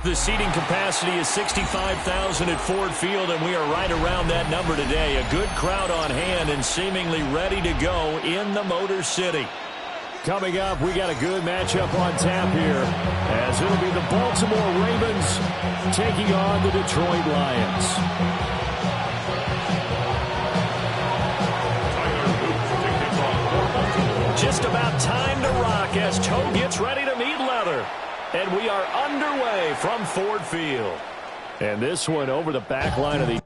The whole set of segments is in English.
The seating capacity is 65,000 at Ford Field, and we are right around that number today. A good crowd on hand and seemingly ready to go in the Motor City. Coming up, we got a good matchup on tap here, as it'll be the Baltimore Ravens taking on the Detroit Lions. Just about time to rock as toe gets ready to meet leather. And we are underway from Ford Field. And this one over the back line of the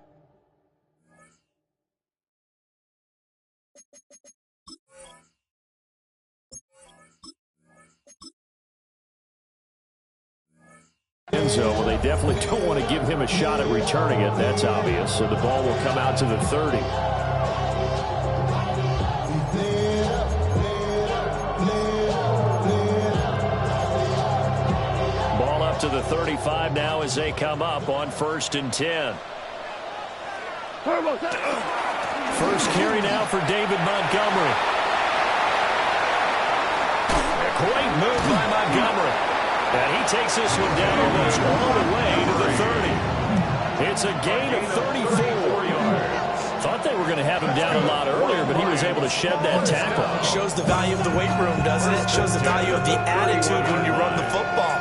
end zone. Well, they definitely don't want to give him a shot at returning it. That's obvious. So the ball will come out to the 30. To the 35 now as they come up on 1st and 10. First carry now for David Montgomery. A great move by Montgomery. And he takes this one down almost all the way to the 30. It's a gain of 34 yards. Thought they were going to have him down a lot earlier, but he was able to shed that tackle. Shows the value of the weight room, doesn't it? Shows the value of the attitude when you run the football.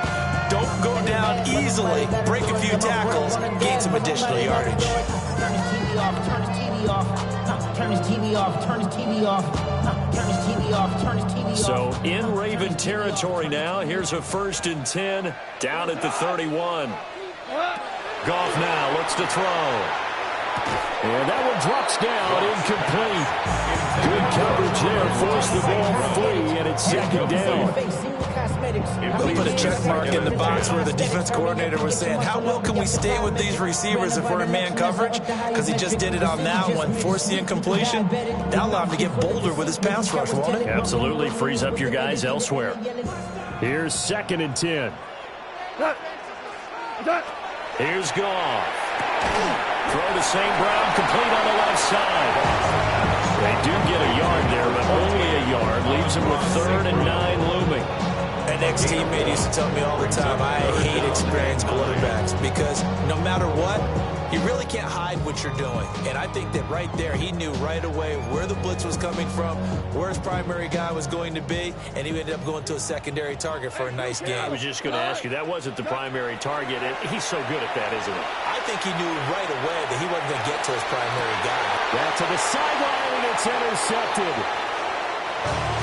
Don't go down easily. Break a few tackles. Gain some additional yardage. Turn his TV off. Turn his TV off. Turn his TV off. Turn his TV off. Turn his TV off. Turn his TV off. So in Raven territory now. Here's a 1st and 10 down at the 31. Goff now looks to throw. And that one drops down, incomplete. Good coverage there, forced the ball free, and it's 2nd down. We put a check mark in the box where the defense coordinator was saying, how well can we stay with these receivers if we're in man coverage? Because he just did it on that one, forced the incompletion. That allowed him to get bolder with his pass rush, won't it? Absolutely, frees up your guys elsewhere. Here's 2nd and 10. Here's Goff. Throw to St. Brown, complete on the left side. They do get a yard there, but only a yard. Leaves them with 3rd and 9 looming. An ex-teammate used to tell me all the time, I hate experienced quarterbacks because no matter what, you really can't hide what you're doing. And I think that right there, he knew right away where the blitz was coming from, where his primary guy was going to be, and he ended up going to a secondary target for a nice game. I was just going to ask you, that wasn't the primary target. He's so good at that, isn't he? I think he knew right away that he wasn't going to get to his primary guy. Back to the sideline, and it's intercepted.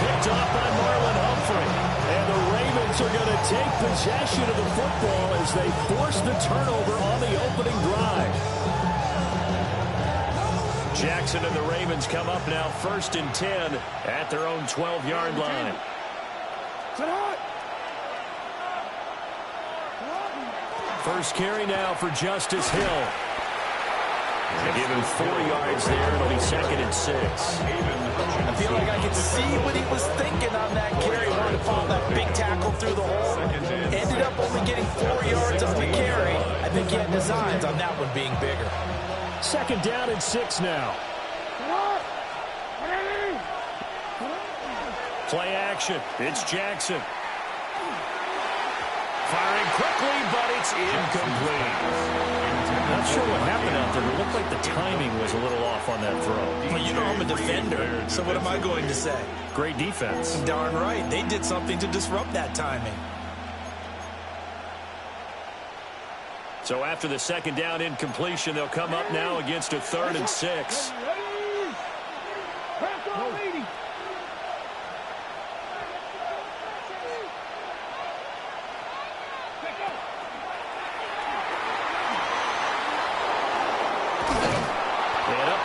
Picked off by Marlon Humphrey. And the Ravens are going to take possession of the football as they force the turnover on the opening drive. Jackson and the Ravens come up now 1st and 10 at their own 12-yard line. First carry now for Justice Hill. They give him 4 yards there. It'll be 2nd and 6. I feel like I can see what he was thinking on that carry. He wanted to follow that big tackle through the hole. Ended up only getting 4 yards on the carry. I think he had designs on that one being bigger. 2nd down and 6 now. Play action. It's Jackson. Firing quickly, but it's incomplete. Not sure what happened out there. It looked like the timing was a little off on that throw. Well, you know I'm a defender, so what am I going to say? Great defense. Darn right. They did something to disrupt that timing. So after the 2nd down incompletion, they'll come up now against a 3rd and 6.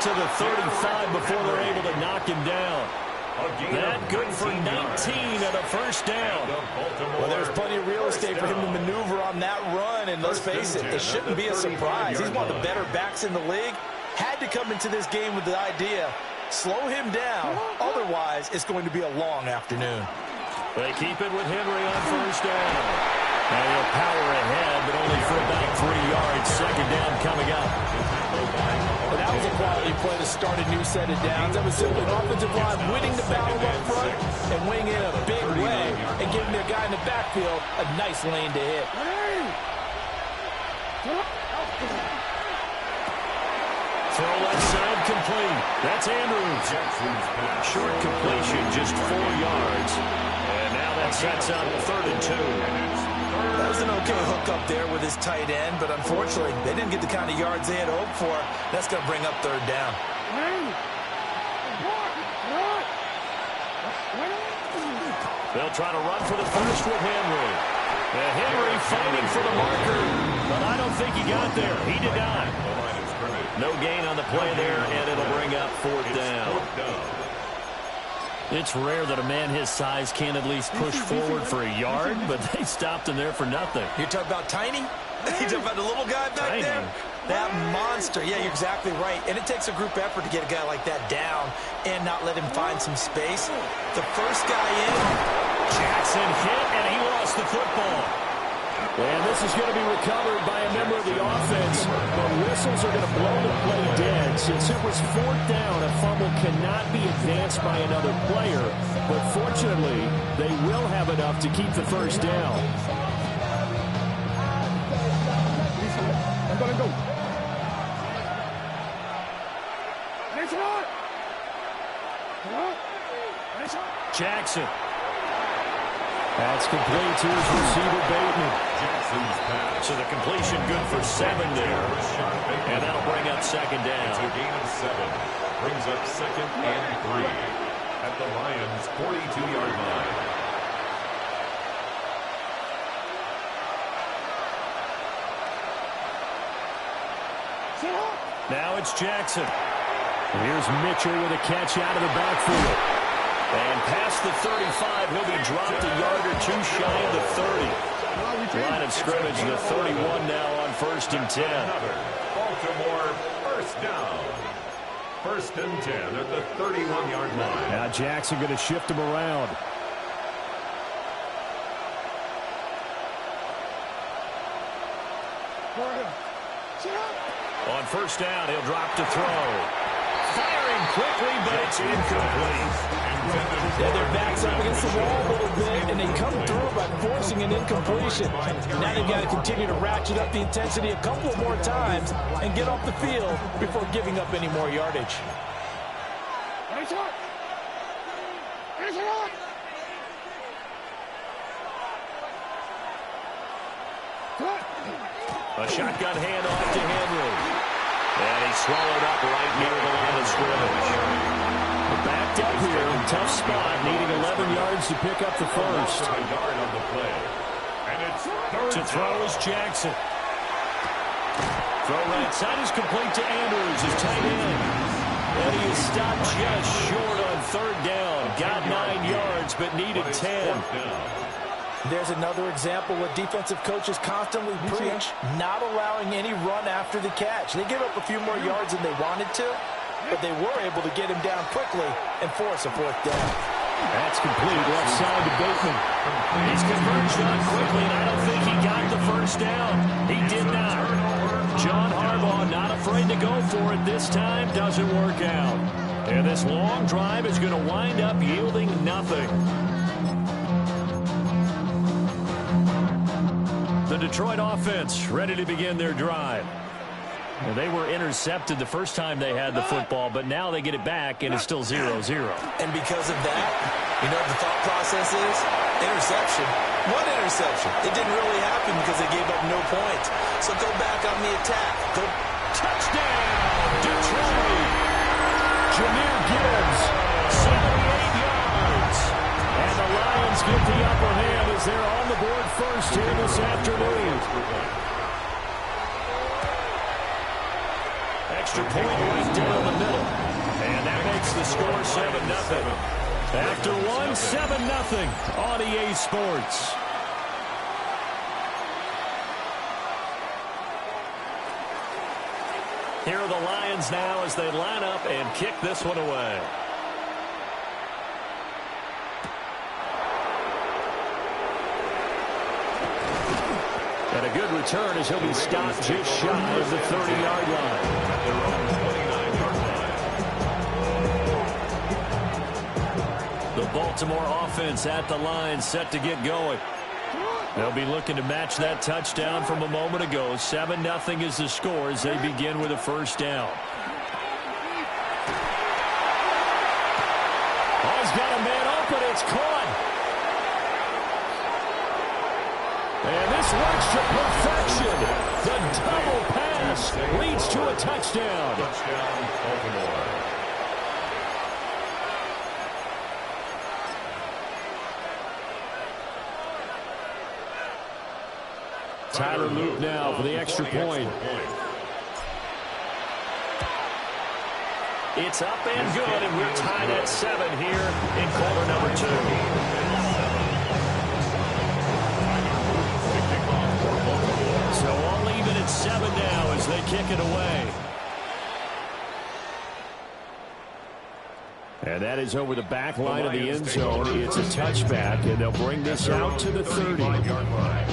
To the 35 before they're able to knock him down. That good for 19 and a 1st down. Well, there's plenty of real estate for him to maneuver on that run, and let's face it, it shouldn't be a surprise. He's one of the better backs in the league. Had to come into this game with the idea, slow him down, otherwise it's going to be a long afternoon. They keep it with Henry on 1st down. And he'll power ahead, but only for about 3 yards. 2nd down coming up. Well, that was a quality play to start a new set of downs. That was simply an offensive line winning the battle up front and winning in a big way and giving their guy in the backfield a nice lane to hit. Throw left side complete. That's Andrews. Short completion, just 4 yards. And now that sets up 3rd and 2. That was an okay hook up there with his tight end, but unfortunately, they didn't get the kind of yards they had hoped for. That's going to bring up 3rd down. They'll try to run for the first with Henry. Henry fighting for the marker, but I don't think he got there. He did not. No gain on the play there, and it'll bring up 4th down. It's rare that a man his size can't at least push forward for a yard, but they stopped him there for nothing. You're talking about Tiny? You're talking about the little guy back there? That monster. Yeah, you're exactly right. And it takes a group effort to get a guy like that down and not let him find some space. The first guy in. Jackson hit, and he lost the football. And this is going to be recovered by a member of the offense, but whistles are going to blow the play dead. Since it was 4th down, a fumble cannot be advanced by another player, but fortunately, they will have enough to keep the first down. Jackson. That's complete to his receiver, Bateman. So the completion good for 7 there. And that'll bring up 2nd down. It's a gain of 7. Brings up 2nd and 3 at the Lions' 42-yard line. Now it's Jackson. Here's Mitchell with a catch out of the backfield. And past the 35, he'll be dropped a yard or 2 shy of the 30. Line of scrimmage, the 31 now on 1st and 10. Baltimore first down. 1st and 10 at the 31-yard line. Now Jackson going to shift him around. On 1st down, he'll drop to throw. Firing quickly, but it's incomplete. Yeah, their backs up against the wall a little bit, and they come through by forcing an incompletion. Now they've got to continue to ratchet up the intensity a couple more times and get off the field before giving up any more yardage. A shotgun handoff to Henry. And he's swallowed up right near the line of scrimmage. Backed up here, tough spot, needing 11 yards to pick up the first. To throw is Jackson. Throw right side is complete to Andrews, his tight end. And he is stopped just short on 3rd down. Got 9 yards, but needed 10. There's another example what defensive coaches constantly preach, not allowing any run after the catch. They gave up a few more yards than they wanted to, but they were able to get him down quickly and force a 4th down. That's complete left side to Bateman. He's converged on quickly, and I don't think he got the first down. He did not. John Harbaugh not afraid to go for it this time. Doesn't work out. And this long drive is going to wind up yielding nothing. The Detroit offense ready to begin their drive. Well, they were intercepted the first time they had the football, but now they get it back, and it's still 0-0. And because of that, you know what the thought process is? Interception. What interception? It didn't really happen because they gave up no points. So go back on the attack. Go. Touchdown, Detroit. Jahmyr Gibbs, 78 yards. And the Lions get the upper hand as they're on the board first here this afternoon. Extra point right down the middle. And that makes the score 7-0. After one, 7-0 on EA Sports. Here are the Lions now as they line up and kick this one away. And a good return as he'll be stopped just shy of the 30-yard line. The Baltimore offense at the line, set to get going. They'll be looking to match that touchdown from a moment ago. 7-0 is the score as they begin with a first down. Oh, he's got a man open. It's caught. And this works to perfection. The double pass leads to a touchdown. Touchdown, Baltimore. Tyler Luke now for the extra point. It's up and good, and we're tied at 7 here in quarter number 2. So all even at 7 now as they kick it away. And that is over the back line of the end zone. It's a touchback, and they'll bring this out to the 30-yard line.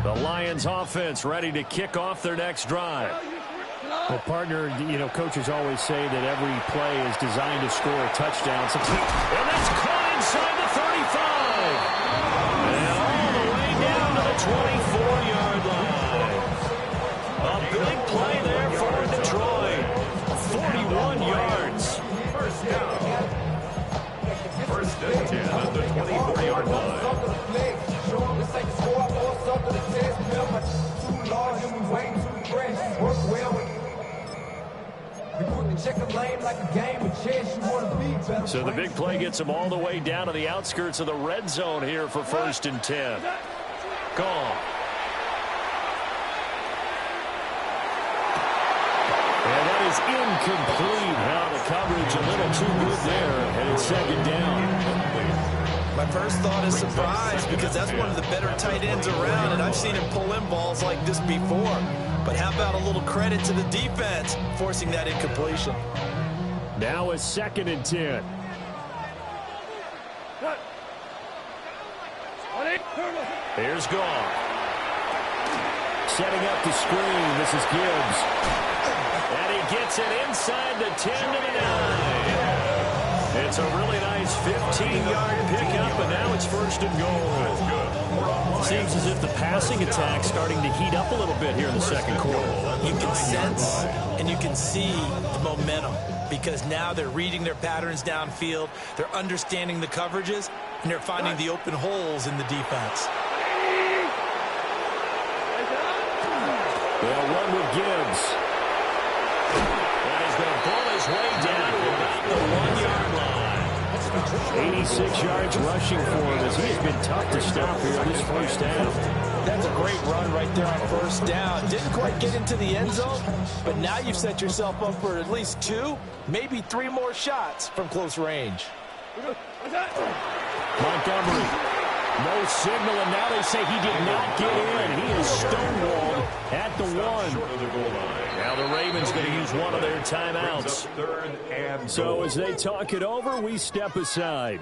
The Lions offense ready to kick off their next drive. Well, partner, coaches always say that every play is designed to score a touchdown. And that's caught inside the 35. And all the way down to the 24-yard line. A big play there for Detroit. 41 yards. First down. First and 10 at the 24-yard line. So the big play gets them all the way down to the outskirts of the red zone here for first and 10. Gone. And that is incomplete. Now the coverage a little too good there, and it's second down. My first thought is surprise because that's one of the better tight ends around, and I've seen him pull in balls like this before. But how about a little credit to the defense forcing that incompletion? Now a second and 10. Here's Goff. Setting up the screen. This is Gibbs. And he gets it inside the 10 to the 9. It's a really nice 15-yard pickup, and now it's first and goal. Seems as if the passing attack's starting to heat up a little bit here in the second quarter. You can sense and you can see the momentum because now they're reading their patterns downfield, they're understanding the coverages, and they're finding the open holes in the defense. They'll run with Gibbs. And he's going to pull his way down to about the 1-yard line. 86 yards rushing for him as he has been tough to stop here in this first half. That's a great run right there on first down. Didn't quite get into the end zone, but now you've set yourself up for at least 2, maybe 3 more shots from close range. Montgomery. No signal, and now they say he did not get in. He is stonewalled at the 1. Now the Ravens going to use one of their timeouts. So as they talk it over, we step aside.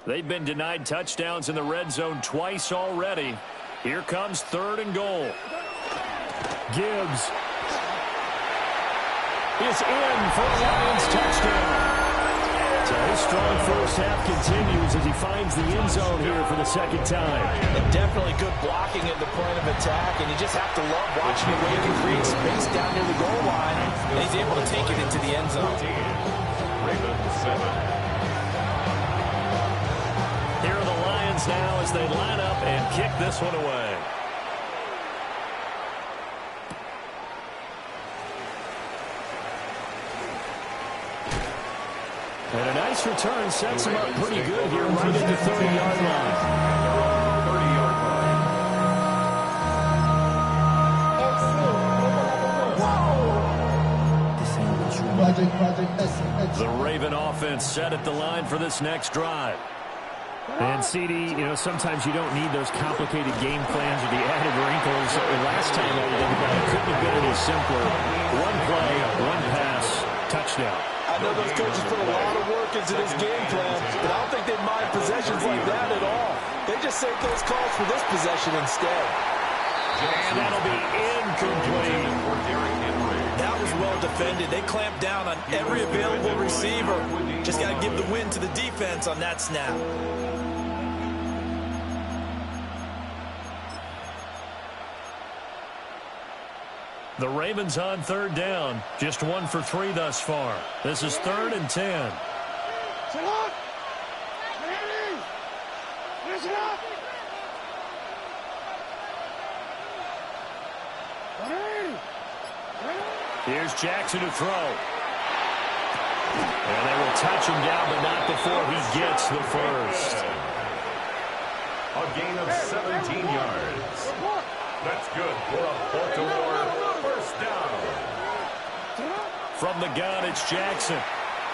They've been denied touchdowns in the red zone twice already. Here comes third and goal. Gibbs is in for a Lions touchdown. So his strong first half continues as he finds the end zone here for the second time. And definitely good blocking at the point of attack, and you just have to love watching the way he can create space down near the goal line, and he's able to take it into the end zone. Here are the Lions now as they line up and kick this one away. And a nice return sets him up pretty good here right at the 30-yard line. The Raven offense set at the line for this next drive. And, CD, sometimes you don't need those complicated game plans or the added wrinkles. Last time I think about it, couldn't have been any simpler. One play, one pass, touchdown. I know those coaches put a lot of work into this game plan, but I don't think they mind possessions like that at all. They just save those calls for this possession instead. And that'll be incomplete. That that was well defended. They clamped down on every available receiver. Just got to give the win to the defense on that snap. The Ravens on third down. Just 1 for 3 thus far. This is 3rd and 10. Here's Jackson to throw. And they will touch him down, but not before he gets the first. A gain of 17 yards. That's good for a Baltimore first down. From the gun, it's Jackson.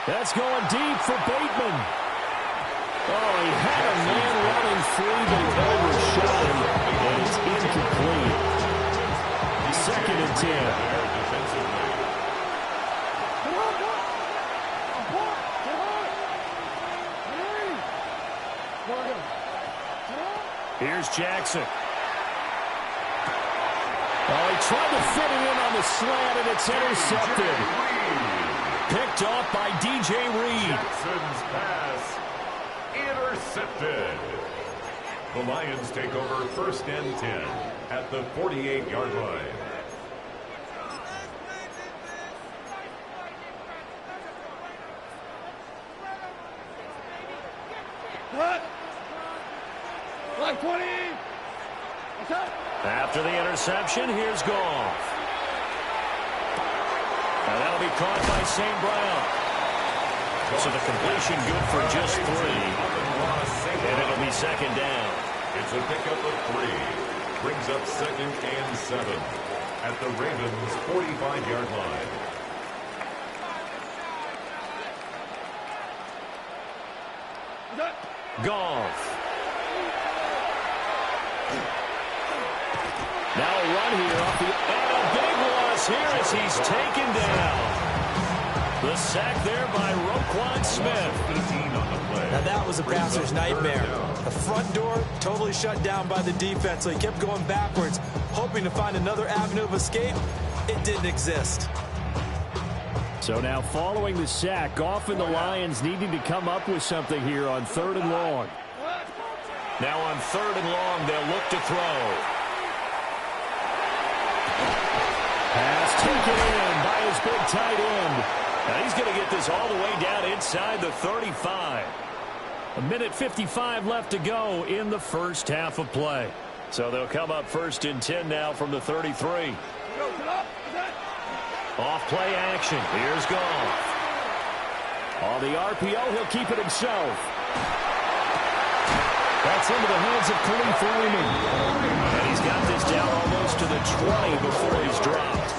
That's going deep for Bateman. Oh, he had a man running free, but he overshot him, and it's incomplete. 2nd and 10. Here's Jackson. Oh, he tried to fit it in on the slant, and it's intercepted. Picked off by DJ Reed. Jackson's pass intercepted. The Lions take over 1st and 10 at the 48-yard line. After the interception, here's Goff. And that'll be caught by St. Brown. So the completion good for just 3. And it'll be 2nd down. It's a pickup of 3. Brings up 2nd and 7 at the Ravens' 45-yard line. Goff. Now a run here off the, and a big loss here as he's taken down. The sack there by Roquan Smith. Now that was a passer's nightmare. The front door totally shut down by the defense, so he kept going backwards, hoping to find another avenue of escape. It didn't exist. So now following the sack, Goff and the Lions needing to come up with something here on 3rd and long. Now on 3rd and long, they'll look to throw. Pass taken in by his big tight end. Now he's going to get this all the way down inside the 35. 1:55 left to go in the first half of play. So they'll come up 1st and 10 now from the 33. Off play action. Here's Goff. On the RPO, he'll keep it himself. That's into the hands of Khalif Raymond. And he's got this down almost to the 20 before he's dropped.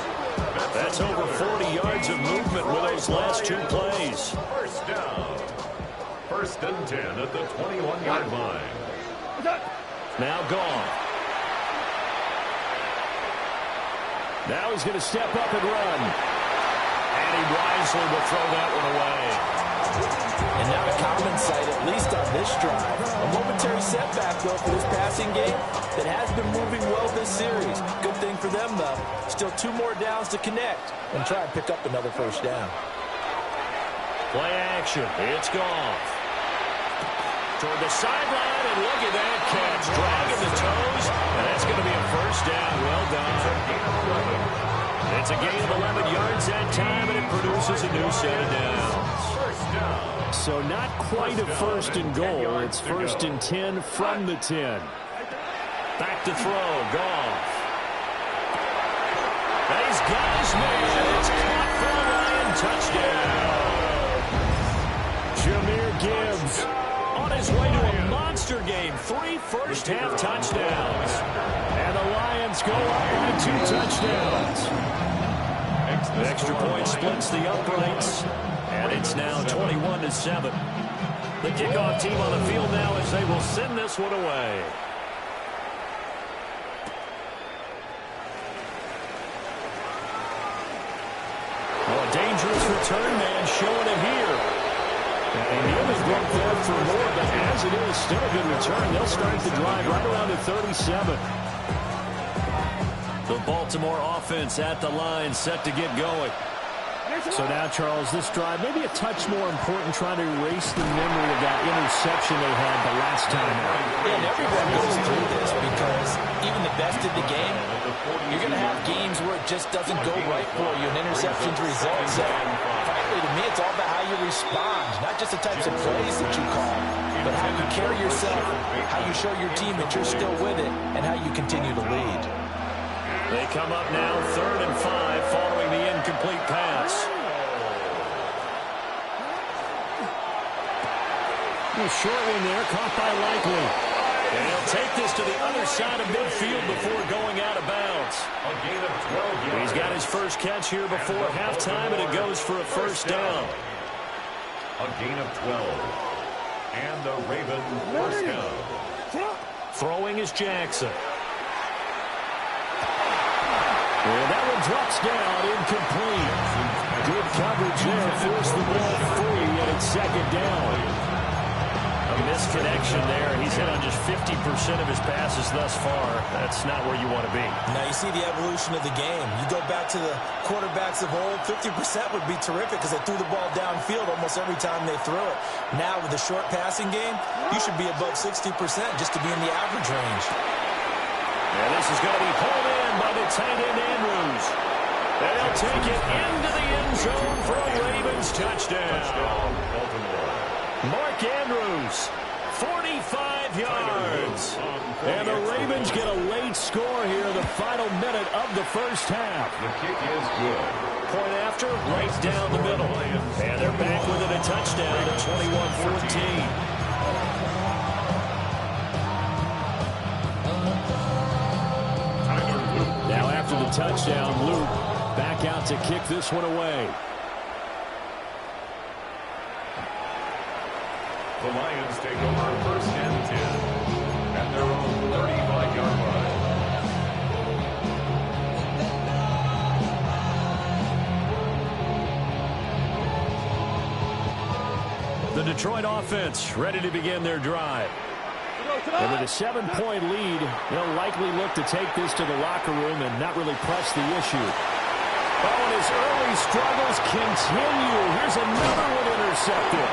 That's over 40 yards of movement with those last 2 plays. First down. 1st and 10 at the 21-yard line. Now Goff. Now he's going to step up and run. And he wisely will throw that one away. And now a common sight, at least on this drive. A momentary setback, though, for this passing game that has been moving well this series. Good thing for them, though. Still 2 more downs to connect and try and pick up another first down. Play action. It's Goff. Toward the sideline, and look at that catch. Dragging the toes, and that's going to be a first down. Well done. It's a gain of 11 yards that time, and it produces a new set of downs. So not quite a 1st and goal. It's 1st and 10 from the 10. Back to throw. Goff. And he's got his man. It's caught for a Lion touchdown. Jahmyr Gibbs on his way to a monster game. 3 first-half touchdowns. And the Lions go up by 2 touchdowns. The extra point splits the uprights. And it's now 21-7. The kickoff team on the field now as they will send this one away. Oh, a dangerous return man showing it here. And he only broke there for more, but as it is, still a good return. They'll start the drive right around the 37. The Baltimore offense at the line, set to get going. So now, Charles, this drive may be a touch more important, trying to erase the memory of that interception they had the last time out. Yeah, and everyone goes through this because even the best of the game, you're going to have games where it just doesn't go right for you, and interceptions result. So, frankly, to me, it's all about how you respond, not just the types of plays that you call, but how you carry yourself, how you show your team that you're still with it, and how you continue to lead. They come up now 3rd and 5 following the incomplete pass. Short one there, caught by Likely. And he'll take this to the other side of midfield before going out of bounds. A gain of 12 yards. He's got his first catch here before halftime, and it goes for a first down. A gain of 12. And the Ravens first down. Throwing is Jackson. And that one drops down, incomplete. Good coverage there, forced the ball free, and it's 2nd down. A misconnection there. He's hit on just 50% of his passes thus far. That's not where you want to be. Now you see the evolution of the game. You go back to the quarterbacks of old, 50% would be terrific because they threw the ball downfield almost every time they threw it. Now with the short passing game, you should be above 60% just to be in the average range. And this is going to be pulled in by the tight end Andrews. And they'll take it into the end zone for a Ravens touchdown. Mark Andrews, 45 yards. And the Ravens get a late score here in the final minute of the first half. The kick is good. Point after, right down the middle. And they're back with it, a touchdown at 21-14. Now after the touchdown, Luke back out to kick this one away. The Lions take over 1st and 10 at their own 35-yard line. The Detroit offense ready to begin their drive. And with a 7-point lead, they'll likely look to take this to the locker room and not really press the issue. Oh, and his early struggles continue. Here's another one intercepted.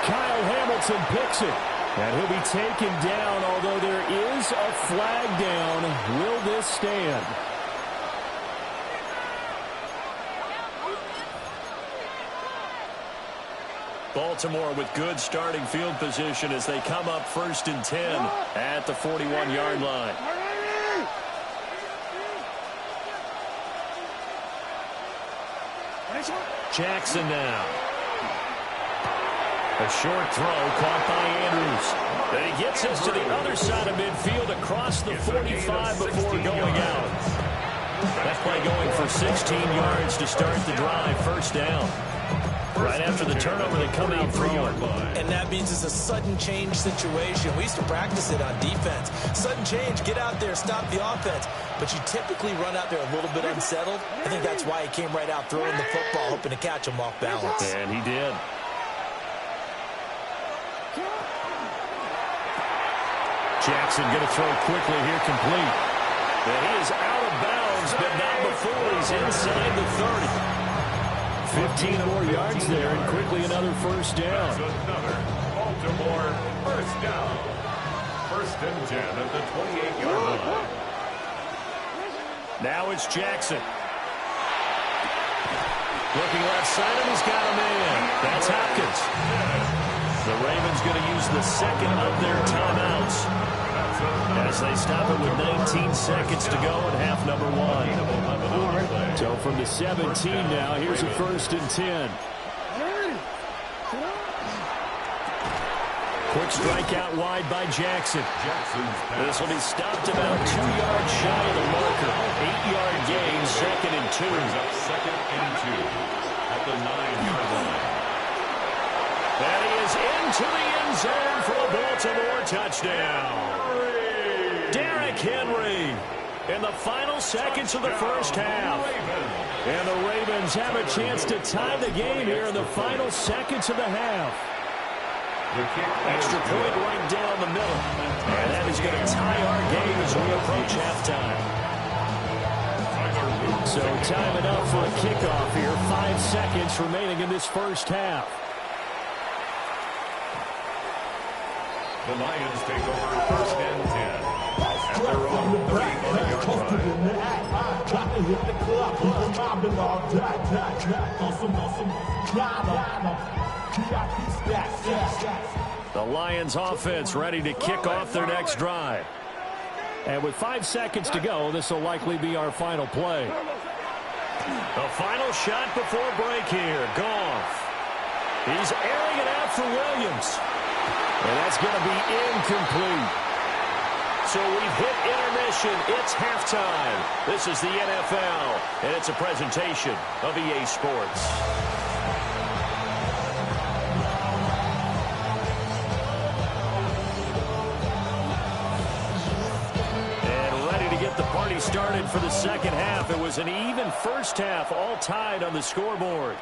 Kyle Hamilton picks it. And he'll be taken down, although there is a flag down. Will this stand? Baltimore with good starting field position as they come up 1st and 10 at the 41-yard line. Jackson now. A short throw caught by Andrews. Then he gets us to the other side of midfield across the 45 before going out. That play going for 16 yards to start the drive, 1st down. Right after the turnover, they come out throwing. And that means it's a sudden change situation. We used to practice it on defense. Sudden change, get out there, stop the offense. But you typically run out there a little bit unsettled. I think that's why he came right out throwing the football, hoping to catch him off balance. And he did. Jackson going to throw quickly here, complete. And he is out of bounds, but not before he's inside the 30. 15 more yards there, and quickly another 1st down. That's another Baltimore 1st down. 1st and 10 at the 28-yard line. Now it's Jackson. Looking left side, and he's got a man. That's Hopkins. The Ravens going to use the 2nd of their timeouts as they stop it with 19 seconds to go in half number 1. So from the 17 now, here's a 1st and 10. Quick strike out wide by Jackson. This will be stopped about 2 yards shy of the marker. 8-yard gain, 2nd and 2. 2nd and 2 at the 9-yard line. And he is into the end zone for a Baltimore touchdown. Derrick Henry in the final seconds of the first half. And the Ravens have a chance to tie the game here in the final seconds of the half. Extra point right down the middle. And that is going to tie our game as we approach halftime. So time enough for a kickoff here. 5 seconds remaining in this first half. The Lions take over first and 10 at their own 35-yard line. The Lions offense ready to kick off their next drive. And with 5 seconds to go, this will likely be our final play. The final shot before break here. Goff. He's airing it out for Williams. And that's going to be incomplete. So we've hit intermission. It's halftime. This is the NFL, and it's a presentation of EA Sports. The party started for the second half. It was an even first half, all tied on the scoreboard.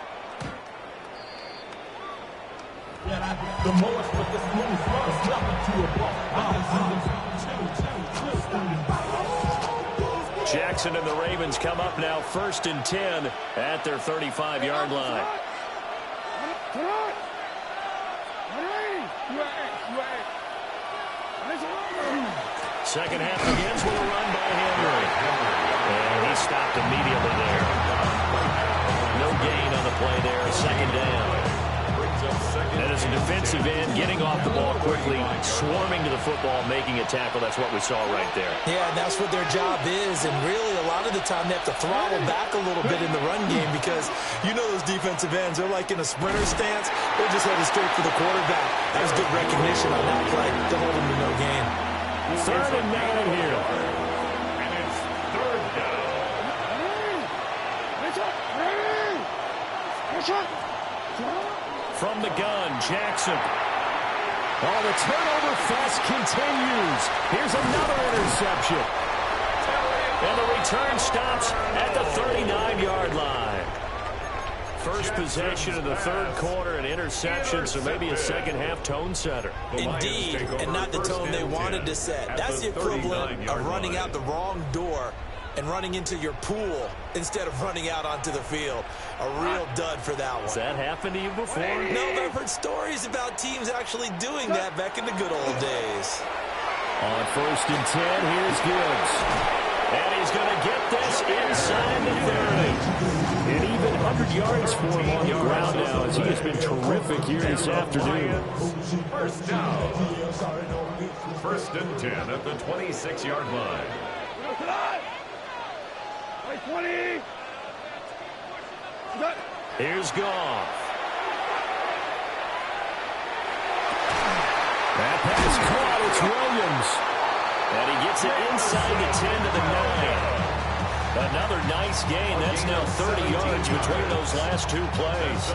Jackson and the Ravens come up now first and 10 at their 35-yard line. Second half begins with a run by Henry. And he stopped immediately there. No gain on the play there. Second down. And as a defensive end, getting off the ball quickly, swarming to the football, making a tackle. That's what we saw right there. Yeah, and that's what their job is. And really, a lot of the time, they have to throttle back a little bit in the run game because you know those defensive ends. They're like in a sprinter stance. They're just headed straight for the quarterback. That was good recognition on that play to hold him to no gain. Third and 9 here. And it's third down. From the gun, Jackson. Oh, the turnover fest continues. Here's another interception. And the return stops at the 39-yard line. First possession of the third quarter, an interception, so maybe a second-half tone setter. Indeed, and not the tone they wanted to set. That's the equivalent of running out the wrong door and running into your pool instead of running out onto the field. A real dud for that one. Has that happened to you before? No, but I've heard stories about teams actually doing that back in the good old days. On first and 10, here's Gibbs. And he's going to get this inside the 30. And even 100 yards for him on the ground now as he has been terrific here this afternoon. First down. First and 10 at the 26-yard line. Here's Goff. That pass caught. It's Williams. And he gets it inside the 10 to the 9. Another nice gain. That's now 30 yards between those last two plays.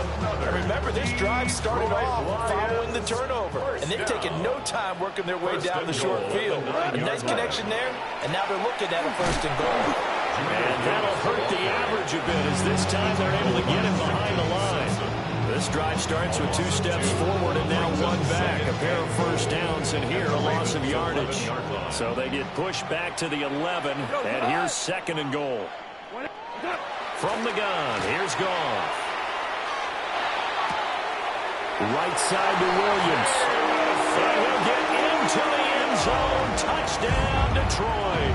Remember, this drive started off following the turnover, and they've taken no time working their way down the short field. A nice connection there, and now they're looking at a first and goal. And that'll hurt the average a bit as this time they're able to get him behind the line. This drive starts with 2 steps forward and now 1 back. A pair of first downs, and here a loss of yardage. So they get pushed back to the 11, and here's second and goal. From the gun, here's Goff. Right side to Williams. And he'll get into the end zone. Touchdown, Detroit.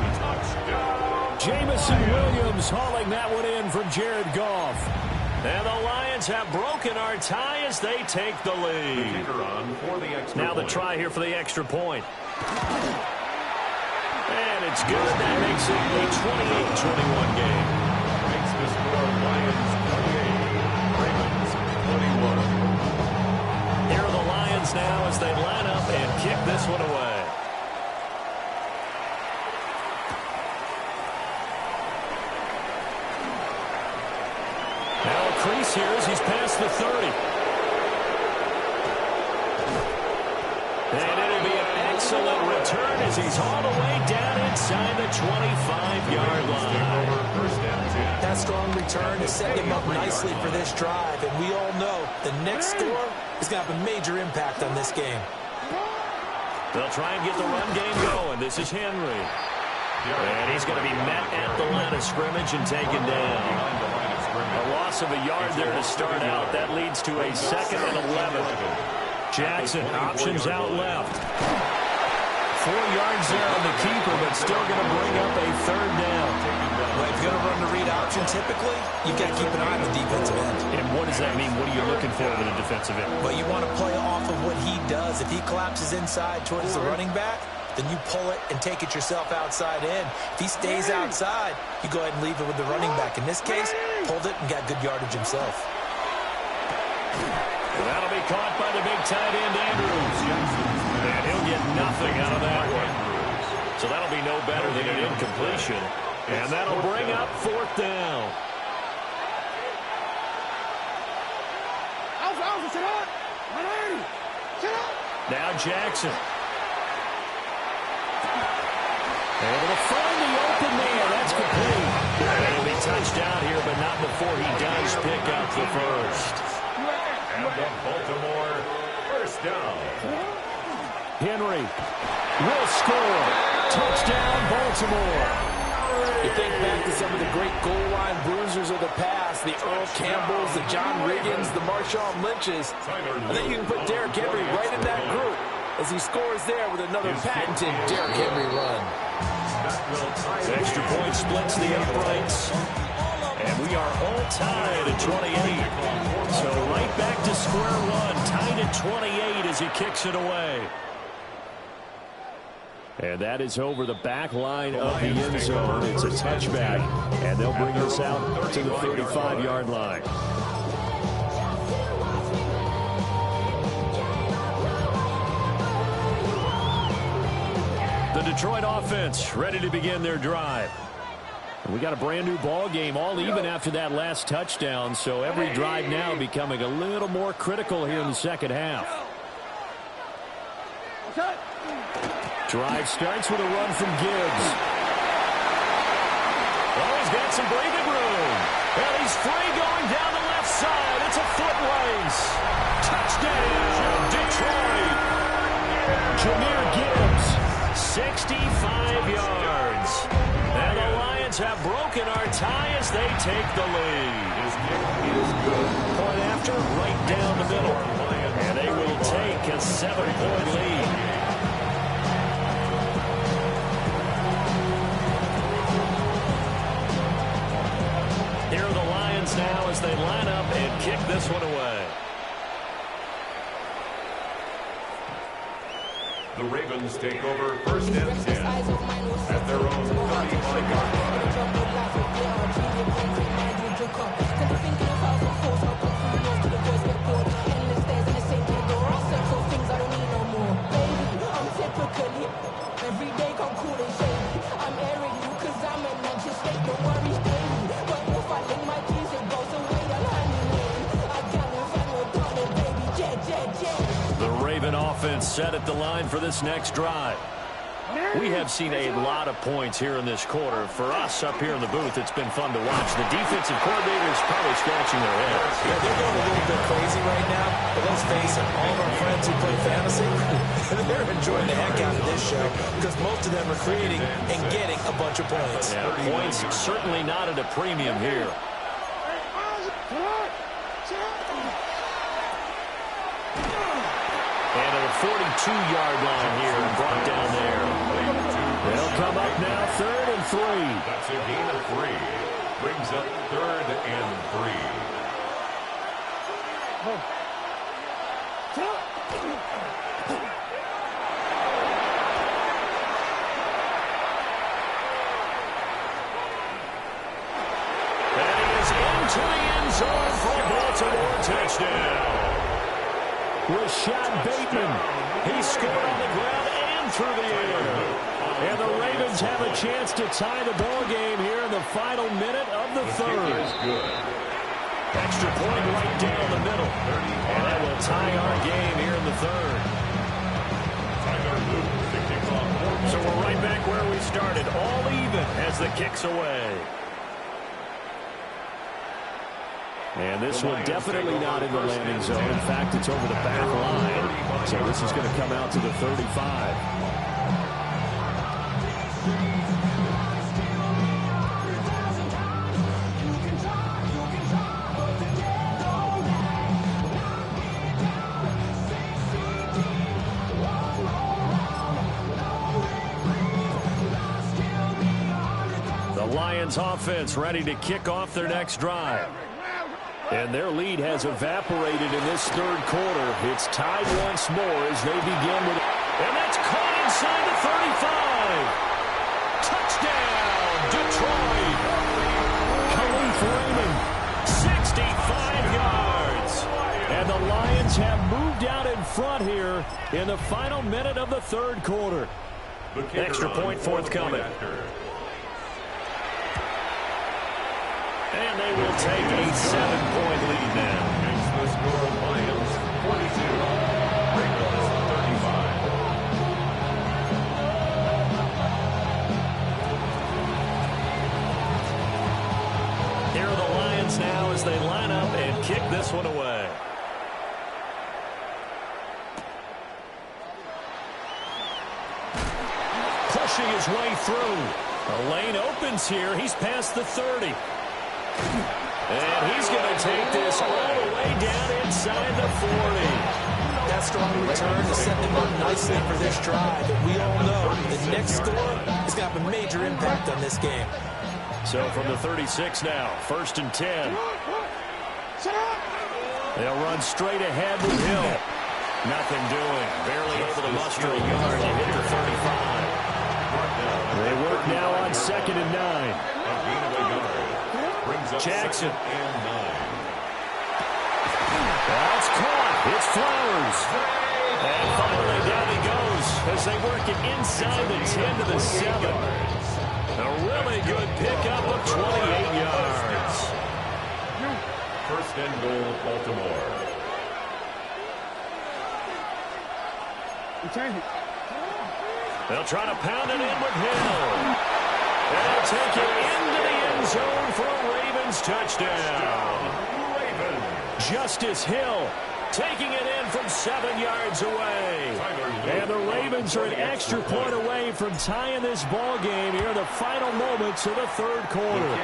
Jamison Williams hauling that one in from Jared Goff. And the Lions have broken our tie as they take the lead. Now the try here for the extra point. And it's good. That makes it a 28-21 game. Makes the score Lions 28, Ravens 21. Here are the Lions now as they line up and kick this one away. Now a crease here as he's past the 30. And it'll be an excellent return as he's all the way down inside the 25-yard line. That strong return is setting him up nicely for this drive, and we all know the next score is going to have a major impact on this game. They'll try and get the run game going. This is Henry. And he's going to be met at the line of scrimmage and taken down. A loss of a yard there to start out. That leads to a 2nd and 11. Jackson options out left. 4 yards there on the keeper, but still going to bring up a 3rd down. Well, if you're going to run the read option, typically, you've got to keep an eye on the defensive end. And what does that mean? What are you looking for with a defensive end? But you want to play off of what he does. If he collapses inside towards the running back, then you pull it and take it yourself outside in. If he stays outside, you go ahead and leave it with the running back. In this case, pulled it and got good yardage himself. That'll be caught by the big tight end, Andrews. And he'll get nothing out of that one. So that'll be no better than an incompletion. And that'll bring up 4th down. Now Jackson. Able to find the open man. That's complete. And he'll be touched out here, but not before he does pick up the first. And the Baltimore first down. Henry will score. Touchdown, Baltimore. You think back to some of the great goal line bruisers of the past, the Earl Campbells, the John Riggins, the Marshawn Lynches. I think you can put Derrick Henry right in that group as he scores there with another patented Derrick Henry run. Extra point splits the uprights. And we are all tied at 28. So right back to square one, tied at 28 as he kicks it away. And that is over the back line of the end zone. It's a touchback. And they'll bring us out to the 35-yard line. The Detroit offense ready to begin their drive. And we got a brand new ball game, all even after that last touchdown. So every drive now becoming a little more critical here in the second half. Drive starts with a run from Gibbs. Oh, he's got some breathing room. And he's free going down the left side. It's a foot race. Touchdown, Detroit. Jahmyr Gibbs, 65 yards. And the Lions have broken our tie as they take the lead. Point after, right down the middle. And they will take a 7-point lead. Here are the Lions now as they line up and kick this one away. The Ravens take over 1st and 10 at their own 35-yard line. Every day come cool and shady. I'm airing you cause I'm a man, just take no worries daily. But if I lick my keys, it goes away, I'll hand it in. I can't find no darling, baby, jet. The Raven offense set at the line for this next drive. We have seen a lot of points here in this quarter. For us up here in the booth, it's been fun to watch. The defensive coordinators probably scratching their heads. Yeah, they're going a little bit crazy right now, but let's face it, all of our friends who play fantasy, they're enjoying the heck out of this show because most of them are creating and getting a bunch of points. Yeah, points certainly not at a premium here. And at the 42-yard line here and brought down there. They'll come up now 3rd and 3. That's a gain of 3. Brings up 3rd and 3. And he is into the end zone for a Baltimore touchdown. Rashad Bateman. He scored on the ground and through the air. And the Ravens have a chance to tie the ball game here in the final minute of the third. Extra point right down the middle. And that will tie our game here in the third. So we're right back where we started. All even as the kick's away. And this one definitely not in the landing zone. In fact, it's over the back line. So this is going to come out to the 35. Lions offense ready to kick off their next drive. And their lead has evaporated in this third quarter. It's tied once more as they begin with... And that's caught inside the 35. Touchdown, Detroit. Khalif Raymond, 65 yards. And the Lions have moved out in front here in the final minute of the third quarter. Extra point forthcoming. And they will take a 7-point lead now. Makes the score Lions 42. Ravens 35. Here are the Lions now as they line up and kick this one away. Pushing his way through. The lane opens here. He's past the 30. And he's going to take this all the way down inside the 40. That strong return to set them up nicely for this drive. We all know the next score is going to have a major impact on this game. So from the 36 now, 1st and 10. They'll run straight ahead with Hill. Nothing doing. Barely able to muster a yard to hit the 35. They work now on 2nd and 9. Jackson. That's caught. It's Flowers. And finally down he goes as they work it inside the 10 to the 7. A really good pickup of 28 yards. 1st and goal, Baltimore. They'll try to pound it in with Hill. And they'll take it into the end zone for a Ravens touchdown. Justice Hill taking it in from 7 yards away. And the Ravens are an extra point away from tying this ball game here in the final moments of the third quarter.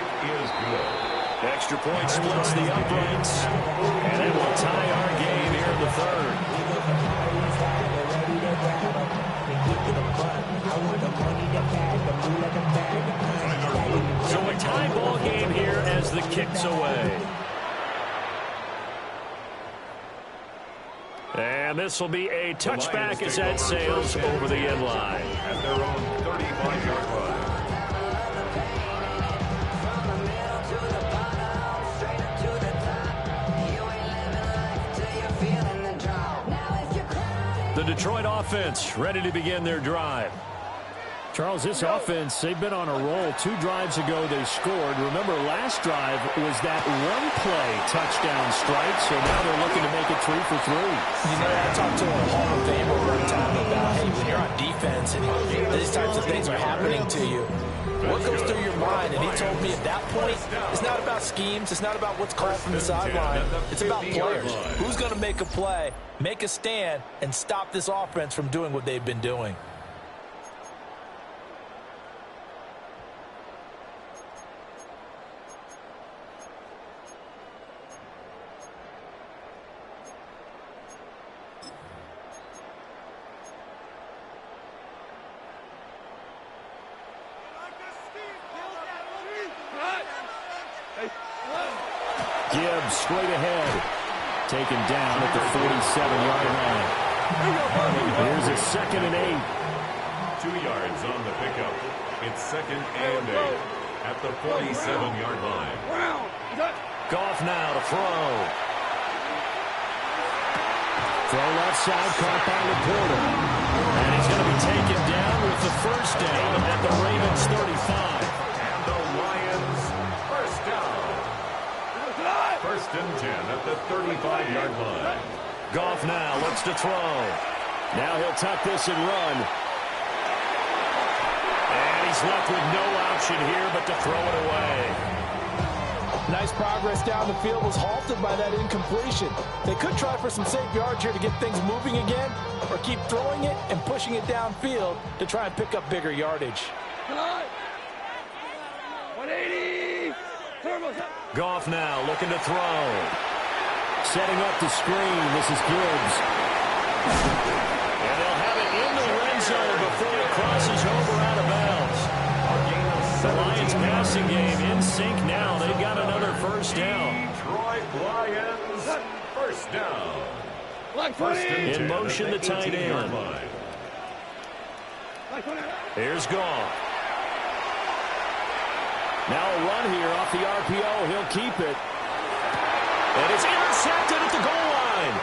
Extra point splits the uprights. And it will tie our game here in the third. So a tie ball game here as the kick's away. And this will be a touchback as that sails over the end line. At their own 35-yard line. The Detroit offense ready to begin their drive. Charles, this offense, they've been on a roll. 2 drives ago they scored. Remember, last drive was that one-play touchdown strike, so now they're looking to make it 3 for 3. You know, I talked to a Hall of Famer one time about, hey, when you're on defense and these types of things are happening to you, what goes through your mind? And he told me at that point, it's not about schemes. It's not about what's called from the sideline. It's about players. Who's going to make a play, make a stand, and stop this offense from doing what they've been doing? Gibbs straight ahead. Taken down at the 47-yard line. Here's a 2nd and 8. 2 yards on the pickup. It's 2nd and 8 at the 47-yard line. Goff now to throw. Throw left side, caught by Laporta. And he's going to be taken down with the first down at the Ravens 35. And the Lions first down. 1st and 10 at the 35-yard line. Goff now looks to throw. Now he'll tuck this and run. And he's left with no option here but to throw it away. Nice progress down the field was halted by that incompletion. They could try for some safe yards here to get things moving again, or keep throwing it and pushing it downfield to try and pick up bigger yardage. 180. Goff now looking to throw. Setting up the screen. This is Gibbs. And they'll have it in the red zone before it crosses over out of bounds. A gain of 6 The Lions passing game in sync now. They've got another first down. Detroit Lions, first down. In motion, the tight end. Here's Goff. Now a run here off the RPO. He'll keep it. And it's intercepted at the goal line.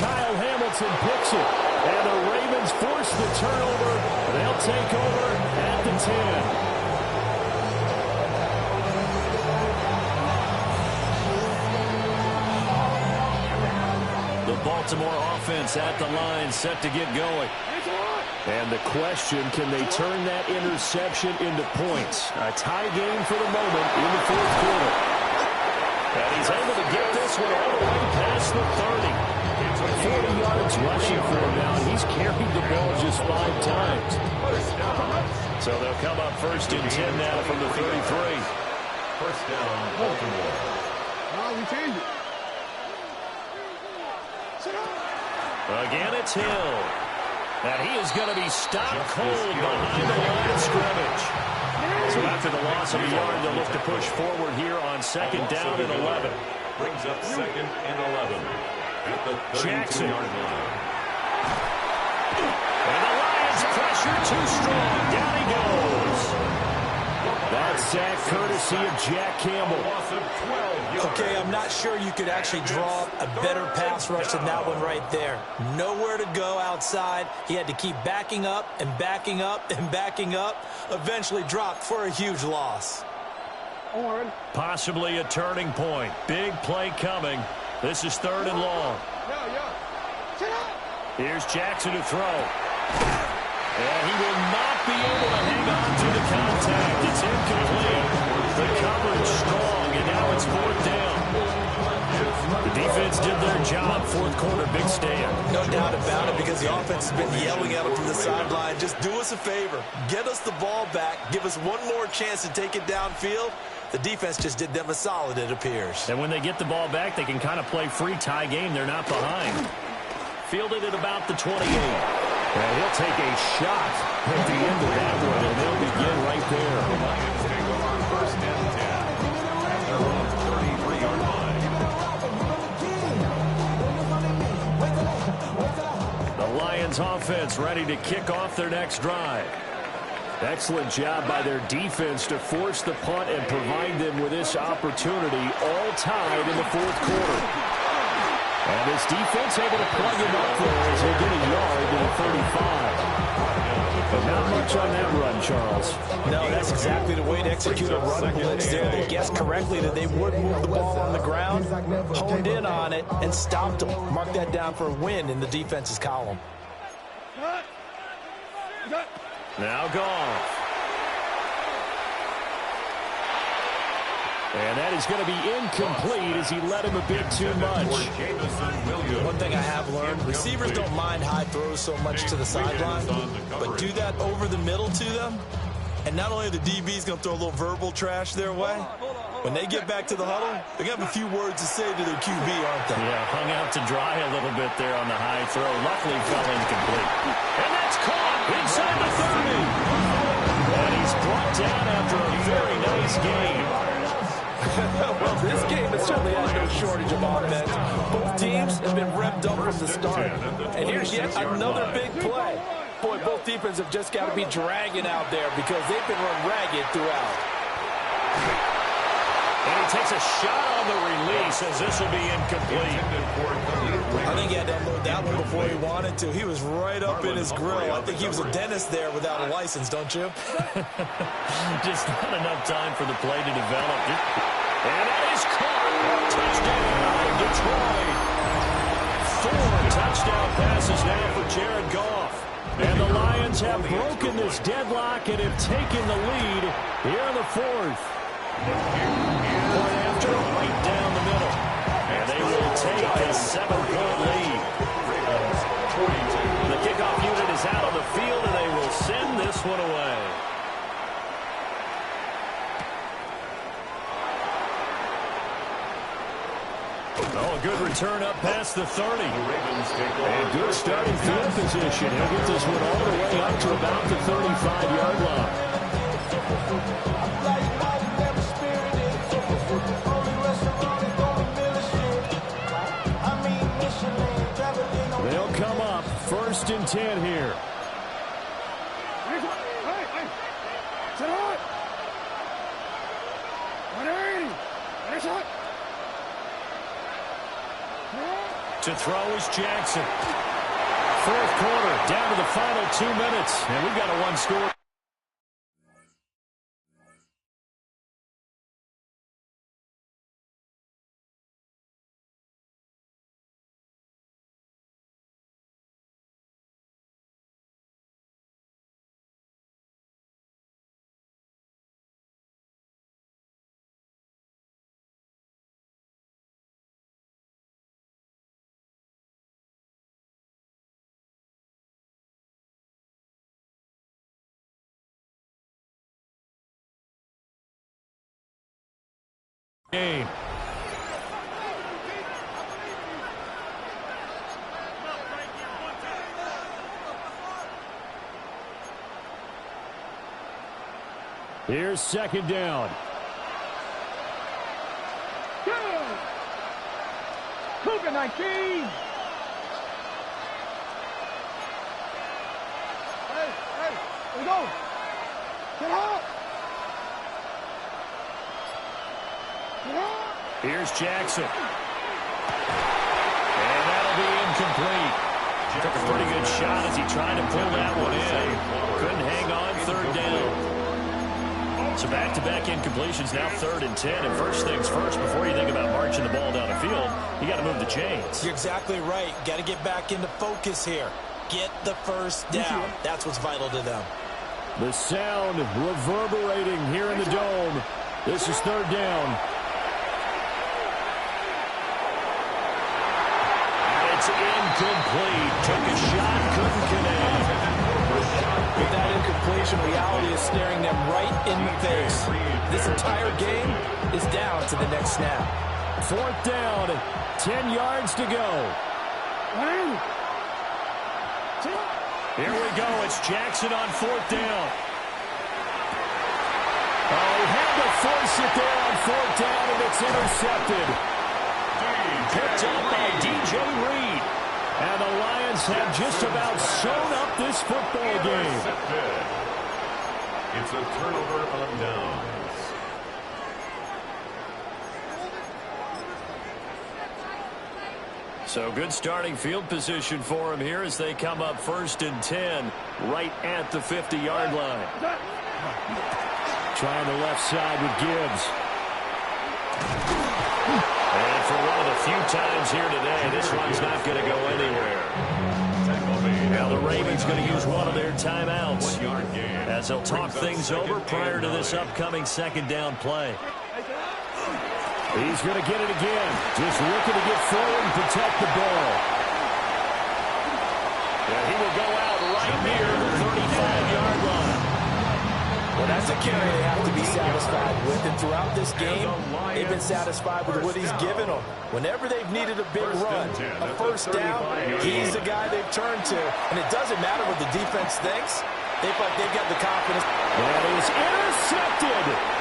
Kyle Hamilton picks it. And the Ravens force the turnover. They'll take over at the 10. The Baltimore offense at the line, set to get going. And the question, can they turn that interception into points? A tie game for the moment in the fourth quarter. And he's able to get this one all the way past the 30. 40 yards rushing for him now, and he's carried the ball just 5 times. So they'll come up first and 10 now from the 33. First down, Baltimore. We change it. Again, it's Hill. And he is going to be stopped cold behind the line of scrimmage. So after the loss of a yard, they'll look to push forward here on second down and 11. Brings up second and 11 at the 32-yard line. And the Lions pressure too strong. Down he goes. That sack courtesy of Jack Campbell. Okay, I'm not sure you could actually draw a better pass rush than that one right there. Nowhere to go outside. He had to keep backing up and backing up and backing up. Eventually dropped for a huge loss. Possibly a turning point. Big play coming. This is third and long. Here's Jackson to throw. And he will not be able to hang on to the contact. It's incomplete. The coverage strong, and now it's fourth down. The defense did their job. Fourth quarter, big stand. No doubt about it, because the offense has been yelling at him from the sideline. Just do us a favor. Get us the ball back. Give us one more chance to take it downfield. The defense just did them a solid, it appears. And when they get the ball back, they can kind of play free tie game. They're not behind. Fielded at about the 28. And he'll take a shot at the end of that one, and they'll begin right there. The Lions take over first and 10 at their own 33-yard line. The Lions offense ready to kick off their next drive. Excellent job by their defense to force the punt and provide them with this opportunity, all tied in the fourth quarter. And this defense able to plug him up there as they get a yard to the 35. But not much on that run, Charles. No, that's exactly the way to execute a run blitz there. They guessed correctly that they would move the ball on the ground, honed in on it, and stopped them. Mark that down for a win in the defense's column. Now Goff. And that is going to be incomplete as he led him a bit too much. One thing I have learned, receivers don't mind high throws so much to the sideline, but do that over the middle to them, and not only are the DBs going to throw a little verbal trash their way, when they get back to the huddle, they're going to have a few words to say to their QB, aren't they? Yeah, hung out to dry a little bit there on the high throw. Luckily fell incomplete. And that's caught inside the 30. And he's brought down after a very nice game. Well, this game has certainly had no shortage of offense. Both teams have been revved up from the start. And here's yet another big play. Boy, both defenses have just got to be dragging out there because they've been run ragged throughout. And he takes a shot on the release as this will be incomplete. I think he had to unload that one before he wanted to. He was right up in his grill. I think he was a dentist there without a license, don't you? Just not enough time for the play to develop. And that is caught. Touchdown, Detroit. 4 touchdown passes now for Jared Goff. And the Lions have broken this deadlock and have taken the lead here in the fourth. Point after, right down the middle. And they will take a 7-point lead. The kickoff unit is out on the field, and they will send this one away. Oh, a good return up past the 30. And good starting field position. He'll get this one all the way up to about the 35-yard line. They'll come up 1st and 10 here. To throw is Jackson. 4th quarter, down to the final 2 minutes, and we've got a one-score. Game. Here's 2nd down. Cougar 19. Hey, here we go. Get out. Here's Jackson. And that'll be incomplete. Took a pretty good shot as he tried to pull that one in. Couldn't hang on 3rd down. So back-to-back incompletions, now 3rd and 10. And first things first, before you think about marching the ball down the field, you got to move the chains. You're exactly right. Got to get back into focus here. Get the 1st down. That's what's vital to them. The sound reverberating here in the dome. This is 3rd down. It's incomplete. Took a shot, couldn't connect. With that incompletion, reality is staring them right in the face. This entire game is down to the next snap. 4th down, 10 yards to go. Here we go. It's Jackson on 4th down. Oh, he had to force it there on 4th down, and it's intercepted. Picked up by DJ Reed. And the Lions have just about sewn up this football game. It's a turnover on downs. So good starting field position for him here as they come up 1st and 10 right at the 50-yard line. Trying the left side with Gibbs. And for one of the few times here today, this one's not going to go anywhere. Now the Ravens going to use one of their timeouts as they'll talk things over prior to this upcoming 2nd down play. He's going to get it again. Just looking to get forward and protect the ball. Yeah, he will go out right near the 35-yard line. Well, that's a carry they have to be satisfied with. And throughout this game, they've been satisfied with what he's given them. Whenever they've needed a big run, a 1st down, he's the guy they've turned to. And it doesn't matter what the defense thinks. They feel like they've got the confidence. That is intercepted.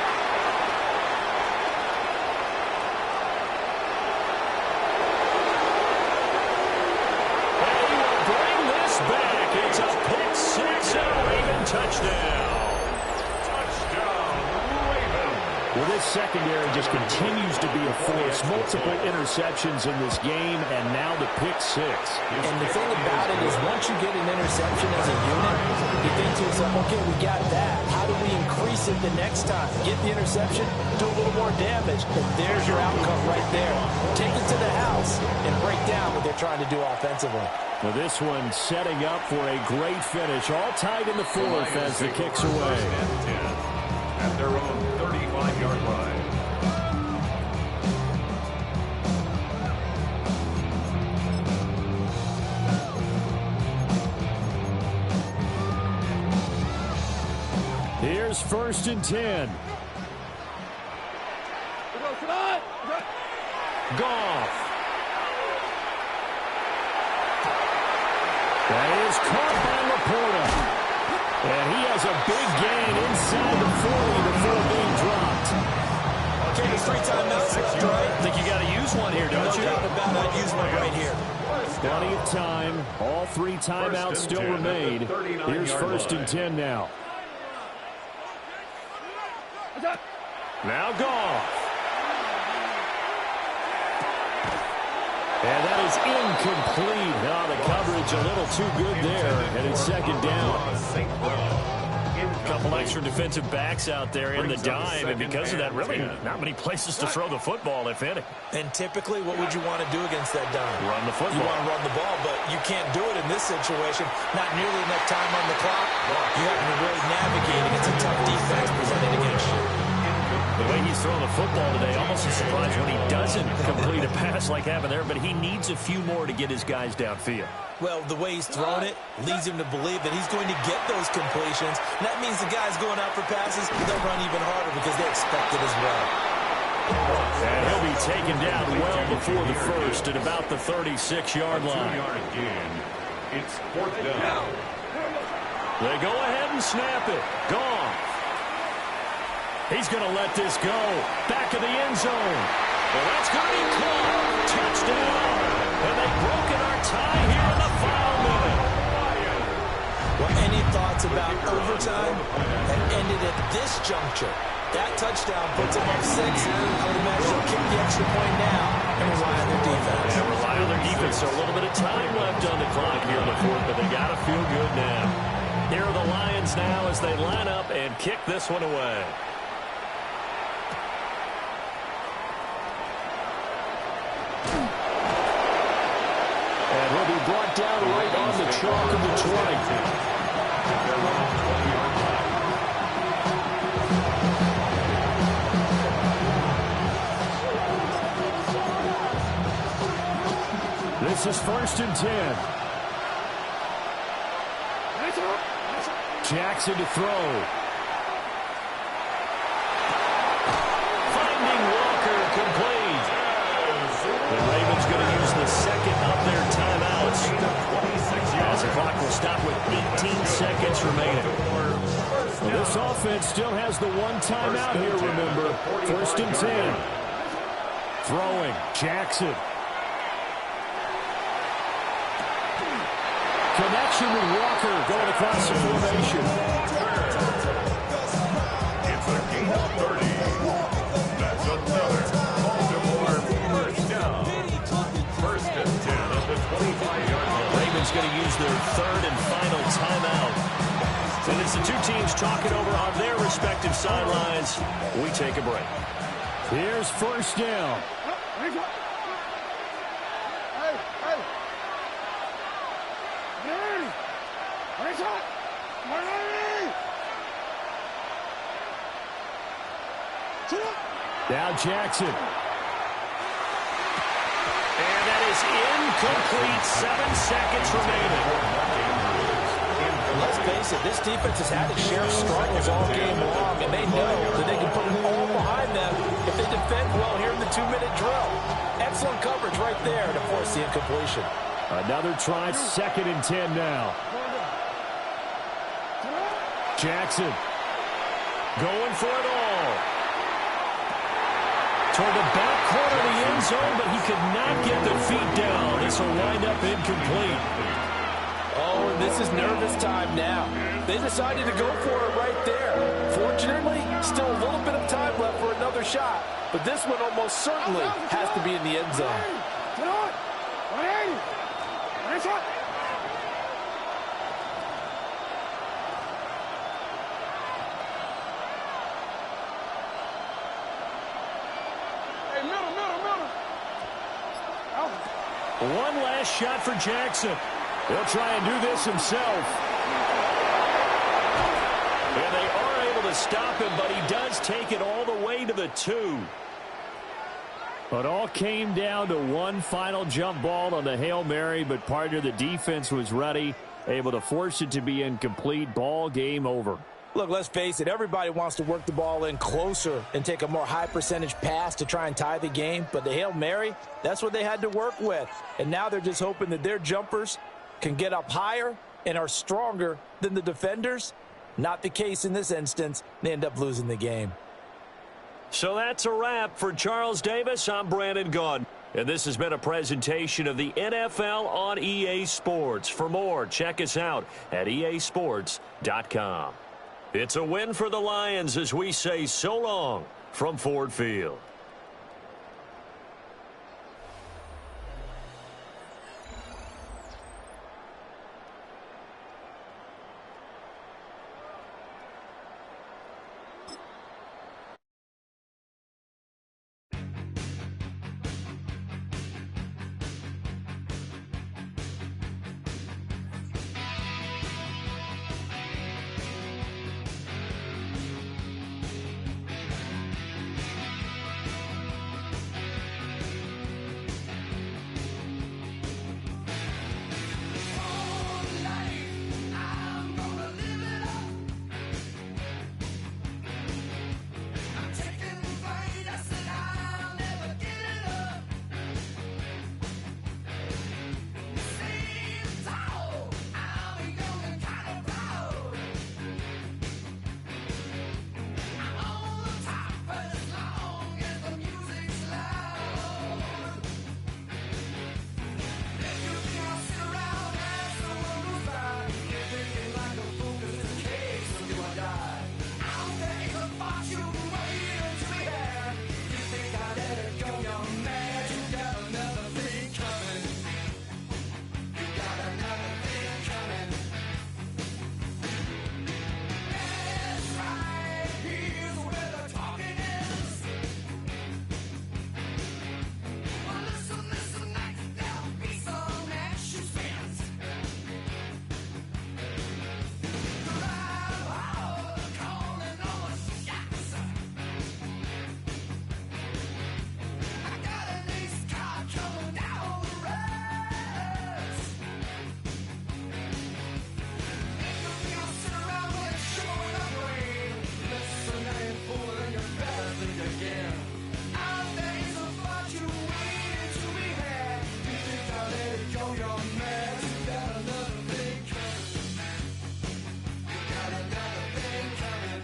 It's a pick six and a Raven touchdown. Touchdown, Raven. Well, this secondary just continues to be a force. Multiple interceptions in this game, and now the pick six. And the thing about it is once you get an interception as a unit, you think to yourself, okay, we got that. How do we increase it the next time? Get the interception, do a little more damage, and there's your outcome right there. Take it to the house and break down what they're trying to do offensively. Well, this one setting up for a great finish. All tied in the 4th as the kick's away. At their own 35-yard line. Here's 1st and 10. Goff. That is caught by Laporta. And he has has a big gain inside the 40 before being dropped. Okay, there's 3 timeouts left, right? I think you got to use one here, don't you? No doubt about it. I'd use one right here. Plenty of time. All 3 timeouts still remain. Here's 1st and 10 now. Now Goff. And that is incomplete. Now the coverage a little too good there. And it's 2nd down. A couple extra defensive backs out there in the dime, and because of that, really not many places to throw the football, if any. And typically, what would you want to do against that dime? Run the football. You want to run the ball, but you can't do it in this situation. Not nearly enough time on the clock. You have to really navigate against a tough defense presented against you. The way he's throwing the football today, almost a surprise when he doesn't complete a pass like happened there, but he needs a few more to get his guys downfield. Well, the way he's thrown it leads him to believe that he's going to get those completions. And that means the guys going out for passes, they'll run even harder because they expect it as well. And he'll be taken down well before the first at about the 36-yard line. It's 4th down. They go ahead and snap it. Gone. He's going to let this go. Back of the end zone. Well, that's going to be caught. Touchdown. And they've broken our tie here in the final minute. Well, any thoughts about overtime? That ended at this juncture. That touchdown puts them up 6. I would imagine they'll kick the extra point now and rely on their defense. And rely on their defense. So a little bit of time left on the clock here in the 4th, but they got to feel good now. Here are the Lions now as they line up and kick this one away. And he'll be brought down right on the chalk of the 20. This is 1st and 10. Jackson to throw. Finding Walker, complete. The Ravens going to use the 2nd of their timeouts. As the clock will stop with 18 seconds remaining. Well, this offense still has the 1 timeout here, remember. 1st and 10. Throwing. Jackson. Connection with Walker going across the formation. It's a gain of 30. That's another Baltimore 1st down. 1st and 10 at the 25-yard line. Ravens going to use their 3rd and final timeout. And it's the 2 teams talking over on their respective sidelines. We take a break. Here's 1st down. Now Jackson. And that is incomplete. 7 seconds remaining. Let's face it, this defense has had its share of struggles all game long, and they know that they can put it all behind them if they defend well here in the 2-minute drill. Excellent coverage right there to force the incompletion. Another try, 2nd and 10 now. Jackson. Going for it all. Toward the back corner of the end zone, but he could not get the feet down. This will wind up incomplete. Oh, and this is nervous time now. They decided to go for it right there. Fortunately, still a little bit of time left for another shot. But this one almost certainly has to be in the end zone. One last shot for Jackson. He'll try and do this himself. And they are able to stop him, but he does take it all the way to the 2. But all came down to one final jump ball on the Hail Mary, but partner, the defense was ready, able to force it to be incomplete. Ball game over. Look, let's face it, everybody wants to work the ball in closer and take a more high-percentage pass to try and tie the game. But the Hail Mary, that's what they had to work with. And now they're just hoping that their jumpers can get up higher and are stronger than the defenders. Not the case in this instance. They end up losing the game. So that's a wrap for Charles Davis. I'm Brandon Gaudin. And this has been a presentation of the NFL on EA Sports. For more, check us out at easports.com. It's a win for the Lions as we say so long from Ford Field.